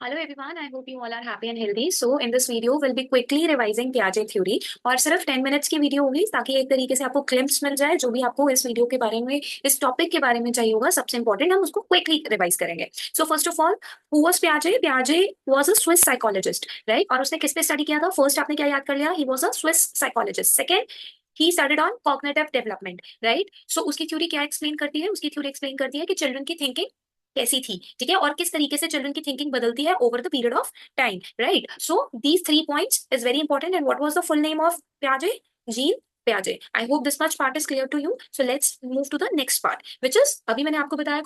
Hello everyone, I hope you all are happy and healthy. So in this video we'll be quickly revising Piaget theory और सिर्फ 10 minutes की video होगी ताकि एक तरीके से आपको ग्लिम्प्स मिल जाए जो भी आपको इस वीडियो के बारे में इस टॉपिक के बारे में चाहिए होगा सबसे इंपॉर्टेंट हम उसको क्विकली रिवाइज करेंगे. So first of all who was Piaget? Piaget was a Swiss psychologist, right? और उसने किस पे स्टडी किया था? फर्स्ट आपने क्या याद कर लिया? He was a Swiss psychologist. Second, he studied on cognitive development, right? So उसकी थ्योरी क्या एक्सप्लेन करती है? उसकी थ्योरी एक्सप्लेन करती है कि चिल्ड्रन की थिंकिंग कैसी थी, ठीक है, और किस तरीके से चिल्ड्रन की थिंकिंग बदलती है over the period of time, right? So these 3 points is very important. And what was the full name of Piaget? Jean Piaget. I hope this much part is clear to you. So let's move to the next part, which is अभी मैंने आपको बताया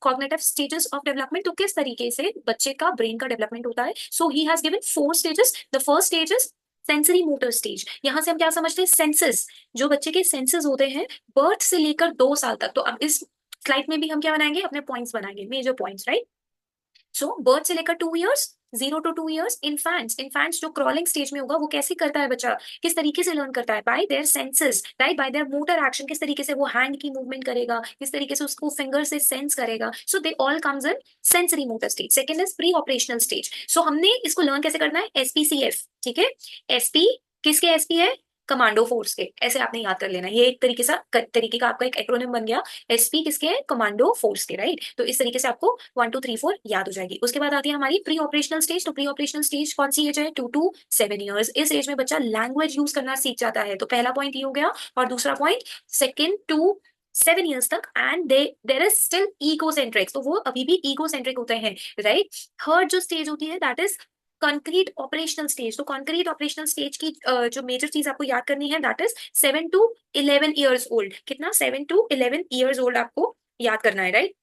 cognitive stages of development. तो किस तरीके से बच्चे का ब्रेन का डेवलपमेंट होता है. So he has given 4 stages. The first stage is sensory motor stage. यहां से हम क्या समझते हैं? सेंसेस. जो बच्चे के सेंसेस होते हैं बर्थ से लेकर 2 साल तक. तो अब इस स्लाइड में भी हम क्या बनाएंगे? अपने पॉइंट्स बनाएंगे, मेजर पॉइंट्स, राइट? सो बर्थ से लेकर 2 इयर्स, 0 to 2 इयर्स. इन्फेंट्स जो क्रॉलिंग स्टेज में होगा वो कैसे करता है बच्चा, किस तरीके से लर्न करता है? Bye there senses, right? Bye there motor action. किस तरीके से वो हैंड की मूवमेंट करेगा, किस तरीके से उसको फिंगर से सेंस करेगा. So they all comes in sensory motor stage. Second is pre operational stage. So हमने इसको लर्न कैसे करना है? SPCF, ठीक है. एसपी किसके एसपी है? कमांडो फोर्स के. ऐसे आपने याद कर लेना. ये एक तरीके का आपका एक एक्रोनिम बन गया. एसपी किसके है? कमांडो फोर्स के, राइट? तो इस तरीके से आपको 1 2 3 4 याद हो जाएगी. उसके बाद आती है हमारी प्री ऑपरेशनल स्टेज. तो प्री ऑपरेशनल स्टेज कौन सी एज है? 2 to 7 इयर्स. इस एज में बच्चा लैंग्वेज यूज करना सीख जाता है. तो पहला पॉइंट ये हो गया. और दूसरा पॉइंट, 2 to 7 इयर्स तक and there is still egocentric. तो वो अभी भी ईगोसेंट्रिक होते हैं, राइट? थर्ड जो स्टेज होती है that is concrete operational stage. तो कॉन्क्रीट ऑपरेशनल स्टेज की जो मेजर चीज आपको याद करनी है that is 7 to 11 years old. कितना? 7 to 11 इयर्स ओल्ड आपको याद करना है, राइट?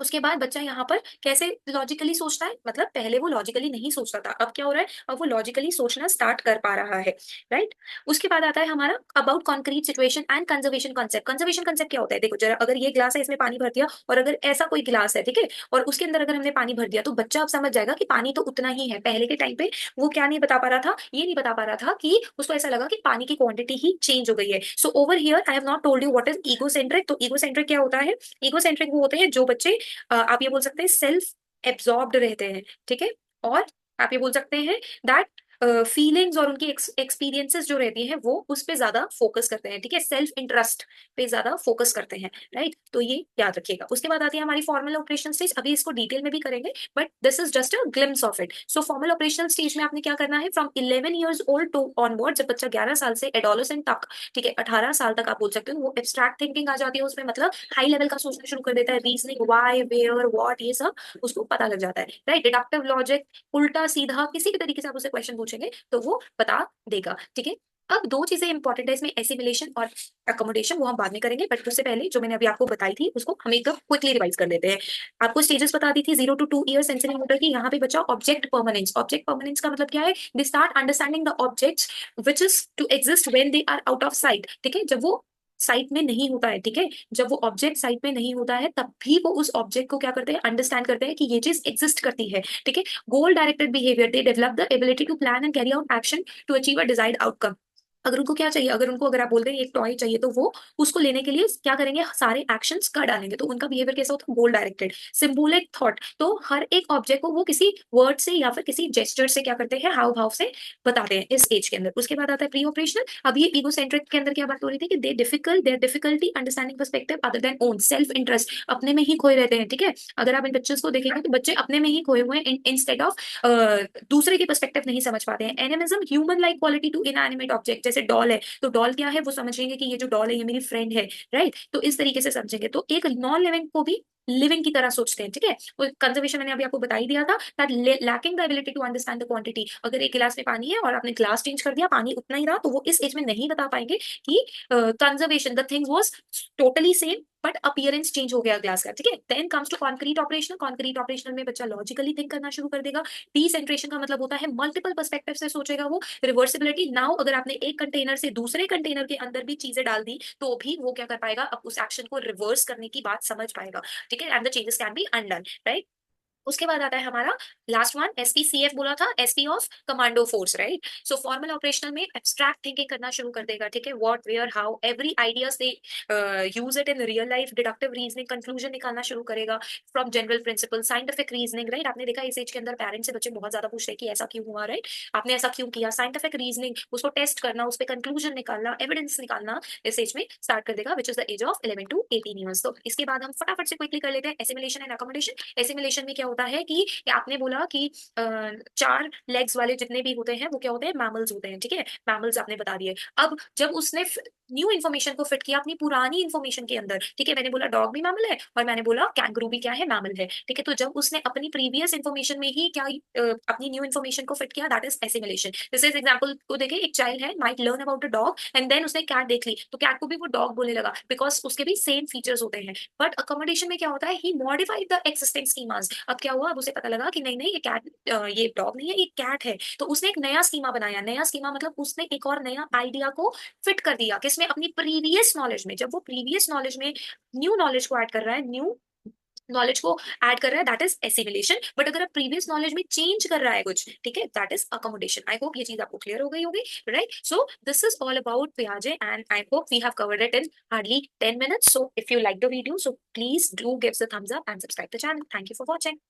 उसके बाद बच्चा यहाँ पर कैसे लॉजिकली सोचता है? मतलब पहले वो लॉजिकली नहीं सोचता था, अब क्या हो रहा है? अब वो लॉजिकली सोचना स्टार्ट कर पा रहा है, राइट? उसके बाद आता है हमारा about concrete situation and conservation concept. Conservation concept क्या होता है? देखो जरा, अगर ये ग्लास है, इसमें पानी भर दिया, और अगर ऐसा कोई गिलास है, ठीक है, और उसके अंदर अगर हमने पानी भर दिया, तो बच्चा अब समझ जाएगा कि पानी तो उतना ही है. पहले के टाइम पे वो क्या नहीं बता पा रहा था? ये नहीं बता पा रहा था कि उसको ऐसा लगा कि पानी की क्वांटिटी ही चेंज हो गई है. So over here I have not told you what is egocentric. तो ईगोसेंट्रिक क्या होता है? ईगोसेंट्रिक वो होते हैं जो बच्चे आप ये बोल सकते हैं सेल्फ एब्जॉर्ब्ड रहते हैं, ठीक है. और आप ये बोल सकते हैं दैट फीलिंग्स और उनकी एक्सपीरियंसेस जो रहती हैं वो उस पे ज्यादा फोकस करते हैं, ठीक है. सेल्फ इंटरेस्ट पे ज्यादा फोकस करते हैं, राइट? तो ये याद रखिएगा. उसके बाद आती है हमारी फॉर्मल ऑपरेशन स्टेज. अभी इसको डिटेल में भी करेंगे but this is just a glimpse of it. So formal operational stage में आपने क्या करना है? From 11 years old to onward. जब बच्चा 11 साल से एडोलेसेंट तक, ठीक है, 18 साल तक आप बोल सकते हो, वो एब्स्ट्रैक्ट थिंकिंग आ जाती है उसमें. मतलब हाई लेवल का सोचना शुरू कर देता है. रीजनिंग, वाई, वेयर, व्हाट, ये सब उसको पता लग जाता है, राइट? डिडक्टिव लॉजिक, उल्टा सीधा किसी भी तरीके से आप उसे क्वेश्चन पूछेंगे तो वो बता देगा, ठीक है. अब दो चीजें इंपॉर्टेंट है इसमें, एसिमिलेशन और अकोमोडेशन. वो हम बाद में करेंगे बट उससे पहले जो मैंने अभी आपको बताई थी उसको हम एक क्विकली रिवाइज कर लेते हैं. आपको स्टेजेस बता दी थी 0 to 2 इयर्स सेंसरी मोटर की. यहाँ पे बच्चा ऑब्जेक्ट परमानेंस. ऑब्जेक्ट परमानेंस का मतलब क्या है? They start understanding the objects which is to exist when they are out of sight, ठीक है. जब वो साइट में नहीं होता है, ठीक है, जब वो ऑब्जेक्ट साइट में नहीं होता है तब भी वो उस ऑब्जेक्ट को क्या करते हैं? अंडरस्टैंड करते हैं कि ये चीज एग्जिस्ट करती है, ठीक है. Goal directed behaviour. They develop the ability to plan and carry out action to achieve a desired outcome. अगर उनको क्या चाहिए, अगर आप बोल रहे हैं एक टॉय चाहिए, तो वो उसको लेने के लिए क्या करेंगे? सारे एक्शंस कर डालेंगे. तो उनका बिहेवियर कैसा होता है? Goal directed. Symbolic thought. तो हर एक ऑब्जेक्ट को वो किसी वर्ड से या फिर किसी जेस्चर से क्या करते हैं? हाव भाव से बताते हैं इस एज के अंदर. उसके बाद आता है प्री ऑपरेशनल. अब ये ईगोसेंट्रिक के अंदर क्या बात हो रही थी कि their difficulty understanding perspective other than own. Self interest, अपने में ही खोए रहते हैं, ठीक है. अगर आप इन बच्चों को देखेंगे तो बच्चे अपने में ही खोए हुए हैं इंस्टेड ऑफ दूसरे के पर्सपेक्टिव नहीं समझ पाते हैं. Animism, human like quality to inanimate object. जैसे डॉल है, तो डॉल क्या है? वो समझेंगे कि ये जो डॉल है ये मेरी फ्रेंड है, राइट? तो इस तरीके से समझेंगे. तो एक नॉन लिविंग को भी लिविंग की तरह सोचते हैं, ठीक है. वो कंजर्वेशन मैंने अभी आपको बता ही दिया था that lacking the ability to understand the quantity. अगर एक गिलास में पानी है और आपने ग्लास चेंज कर दिया, पानी उतना ही रहा, तो वो इस एज में नहीं बता पाएंगे कि conservation the things was totally same but appearance change हो गया ग्लास का, ठीक है. Then comes to concrete operational. Concrete operational में बच्चा लॉजिकली थिंक करना शुरू कर देगा. डीसेंट्रेशन का मतलब होता है मल्टीपल पर्सपेक्टिव से सोचेगा वो. रिवर्सिबिलिटी. नाउ अगर आपने एक कंटेनर से दूसरे कंटेनर के अंदर भी चीजें डाल दी तो भी वो क्या कर पाएगा? अब उस एक्शन को रिवर्स करने की बात समझ पाएगा, ठीक है. And the changes can be undone, right? उसके बाद आता है हमारा लास्ट वन, एसपीसीएफ बोला था, SP of commando force, right. So formal operational में एब्स्ट्रैक्ट थिंकिंग करना शुरू कर देगा, ठीक है, what where how every ideas they use it in real life, deductive reasoning, conclusion निकालना शुरू करेगा from general principle, scientific reasoning, right. आपने देखा इस एज के अंदर पेरेंट्स से बच्चे बहुत ज्यादा पूछते हैं कि ऐसा क्यों हुआ, राइट, आपने ऐसा क्यों किया, साइंटिफिक रीजनिंग, उसको टेस्ट करना, उस पर कंक्लूजन निकालना, एविडेंस निकालना इस एज में स्टार्ट कर देगा, which is the age of 11 to 18 years. तो इसके बाद हम फटाफट से क्विकली कर लेते हैं एसिमिलेशन एंड अकोमोडेशन। एसिमिलेशन में क्या होता है कि आपने बोला कि चार लेग्स वाले जितने भी होते हैं वो क्या होते हैं, मैमल्स होते हैं, ठीक है, मैमल्स आपने बता दिए। अब जब उसने न्यू इन्फॉर्मेशन को फिट किया अपनी पुरानी इन्फॉर्मेशन के अंदर, ठीक है, मैंने बोला डॉग भी मैमल है और मैंने बोला कैंगरू भी क्या है, मैमल है, ठीक है, तो जब उसने अपनी प्रीवियस इन्फॉर्मेशन में ही क्या अपनी न्यू इन्फॉर्मेशन को फिट किया, दैट इज एसिमिलेशन। जैसे इस एग्जांपल को देखें, एक चाइल्ड है, might learn about a dog and then उसने कैट देख ली तो कैट को भी वो डॉग बोलने लगा बिकॉज उसके भी सेम फीचर्स होते हैं। बट अकोमोडेशन में क्या होता है, ही मॉडिफाइड द एक्सिस्टिंग स्कीमास। अब क्या हुआ, अब उसे पता लगा कि नहीं नहीं ये कैट, ये डॉग नहीं है, ये कैट है, तो उसने एक नया स्कीमा बनाया। नया स्कीमा मतलब उसने एक और नया आइडिया को फिट कर दिया किसमें, अपनी प्रीवियस नॉलेज में। जब वो प्रीवियस नॉलेज में न्यू नॉलेज को ऐड कर रहा है, न्यू नॉलेज को ऐड कर रहा है, दैट इज एसिमिलेशन। बट अगर आप प्रीवियस नॉलेज में चेंज कर रहा है कुछ, ठीक है, that is accommodation. I hope ये चीज आपको क्लियर हो गई होगी, right. So this is all about पियाजे and I hope we have covered it in hardly 10 minutes. So if you like the video, so please do give the thumbs up and subscribe the channel. Thank you for watching.